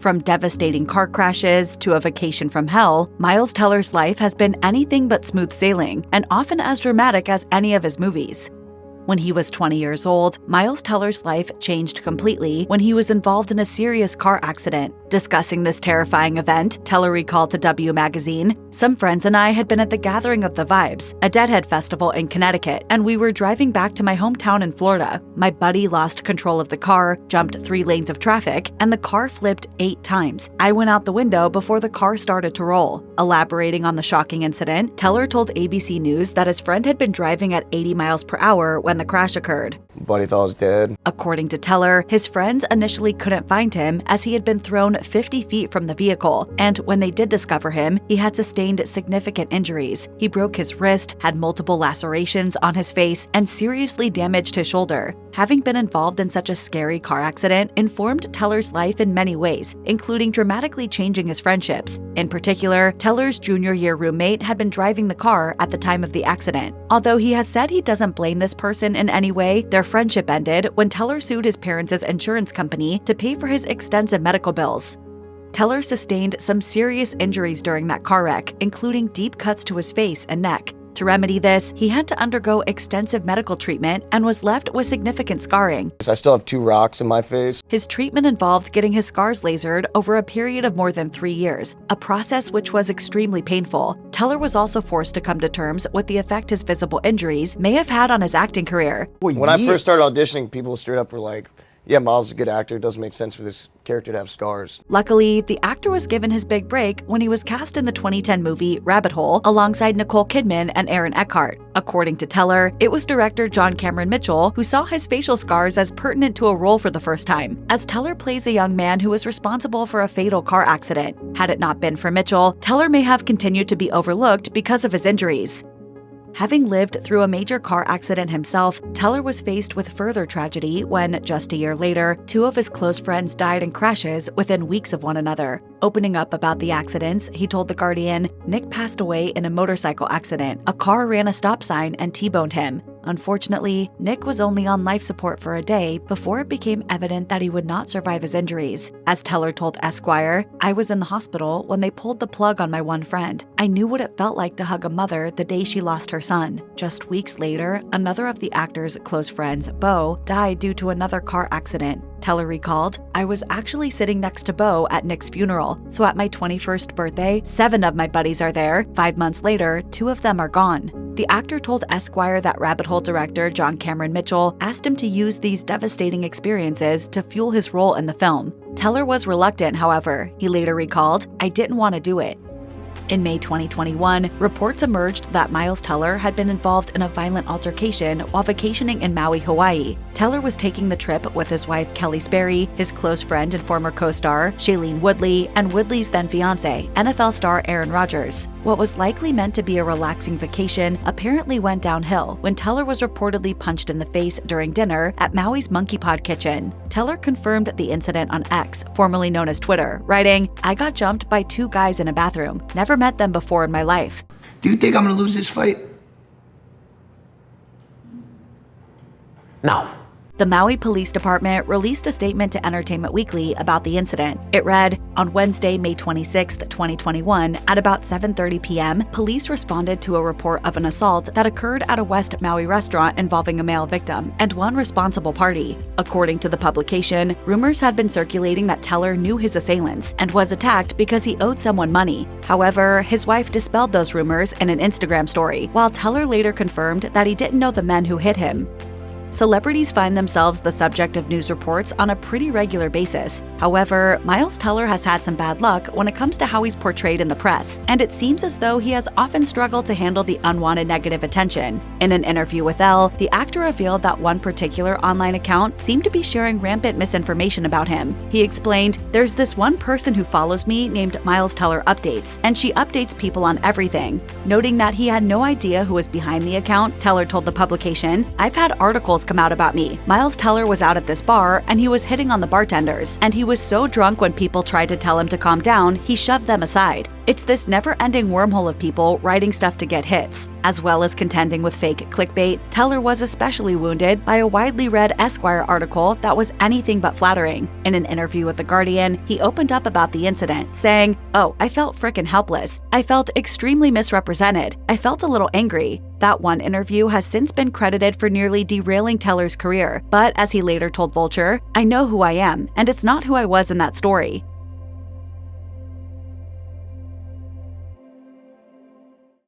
From devastating car crashes to a vacation from hell, Miles Teller's life has been anything but smooth sailing, and often as dramatic as any of his movies. When he was 20 years old, Miles Teller's life changed completely when he was involved in a serious car accident. Discussing this terrifying event, Teller recalled to W Magazine, "Some friends and I had been at the Gathering of the Vibes, a Deadhead festival in Connecticut, and we were driving back to my hometown in Florida. My buddy lost control of the car, jumped 3 lanes of traffic, and the car flipped 8 times. I went out the window before the car started to roll." Elaborating on the shocking incident, Teller told ABC News that his friend had been driving at 80 miles per hour when the crash occurred. Buddy thought I was dead. According to Teller, his friends initially couldn't find him as he had been thrown 50 feet from the vehicle, and when they did discover him, he had sustained significant injuries. He broke his wrist, had multiple lacerations on his face, and seriously damaged his shoulder. Having been involved in such a scary car accident informed Teller's life in many ways, including dramatically changing his friendships. In particular, Teller's junior-year roommate had been driving the car at the time of the accident. Although he has said he doesn't blame this person in any way, their friendship ended when Teller sued his parents' insurance company to pay for his extensive medical bills. Teller sustained some serious injuries during that car wreck, including deep cuts to his face and neck. To remedy this, he had to undergo extensive medical treatment and was left with significant scarring. I still have 2 rocks in my face. His treatment involved getting his scars lasered over a period of more than 3 years, a process which was extremely painful. Teller was also forced to come to terms with the effect his visible injuries may have had on his acting career. When I first started auditioning, people straight up were like, "Yeah, Miles is a good actor. It doesn't make sense for this character to have scars." Luckily, the actor was given his big break when he was cast in the 2010 movie Rabbit Hole alongside Nicole Kidman and Aaron Eckhart. According to Teller, it was director John Cameron Mitchell who saw his facial scars as pertinent to a role for the first time, as Teller plays a young man who was responsible for a fatal car accident. Had it not been for Mitchell, Teller may have continued to be overlooked because of his injuries. Having lived through a major car accident himself, Teller was faced with further tragedy when, just a year later, 2 of his close friends died in crashes within weeks of one another. Opening up about the accidents, he told The Guardian, "Nick passed away in a motorcycle accident. A car ran a stop sign and T-boned him. Unfortunately, Nick was only on life support for a day before it became evident that he would not survive his injuries." As Teller told Esquire, "I was in the hospital when they pulled the plug on my one friend. I knew what it felt like to hug a mother the day she lost her son." Just weeks later, another of the actor's close friends, Bo, died due to another car accident. Teller recalled, "I was actually sitting next to Bo at Nick's funeral, so at my 21st birthday, 7 of my buddies are there. 5 months later, 2 of them are gone." The actor told Esquire that Rabbit Hole director John Cameron Mitchell asked him to use these devastating experiences to fuel his role in the film. Teller was reluctant, however. He later recalled, "I didn't want to do it." In May 2021, reports emerged that Miles Teller had been involved in a violent altercation while vacationing in Maui, Hawaii. Teller was taking the trip with his wife Kelly Sperry, his close friend and former co-star Shailene Woodley, and Woodley's then-fiancé, NFL star Aaron Rodgers. What was likely meant to be a relaxing vacation apparently went downhill when Teller was reportedly punched in the face during dinner at Maui's Monkey Pod Kitchen. Teller confirmed the incident on X, formerly known as Twitter, writing, "I got jumped by 2 guys in a bathroom. Never met them before in my life." Do you think I'm gonna lose this fight? No. The Maui Police Department released a statement to Entertainment Weekly about the incident. It read, "On Wednesday, May 26, 2021, at about 7:30 p.m., police responded to a report of an assault that occurred at a West Maui restaurant involving a male victim and one responsible party." According to the publication, rumors had been circulating that Teller knew his assailants and was attacked because he owed someone money. However, his wife dispelled those rumors in an Instagram story, while Teller later confirmed that he didn't know the men who hit him. Celebrities find themselves the subject of news reports on a pretty regular basis. However, Miles Teller has had some bad luck when it comes to how he's portrayed in the press, and it seems as though he has often struggled to handle the unwanted negative attention. In an interview with Elle, the actor revealed that one particular online account seemed to be sharing rampant misinformation about him. He explained, "There's this one person who follows me named Miles Teller Updates, and she updates people on everything." Noting that he had no idea who was behind the account, Teller told the publication, "I've had articles come out about me. Miles Teller was out at this bar and he was hitting on the bartenders, and he was so drunk when people tried to tell him to calm down, he shoved them aside. It's this never-ending wormhole of people writing stuff to get hits. As well as contending with fake clickbait, Teller was especially wounded by a widely read Esquire article that was anything but flattering. In an interview with The Guardian, he opened up about the incident, saying, "Oh, I felt frickin' helpless. I felt extremely misrepresented. I felt a little angry." That one interview has since been credited for nearly derailing Teller's career, but as he later told Vulture, "I know who I am, and it's not who I was in that story."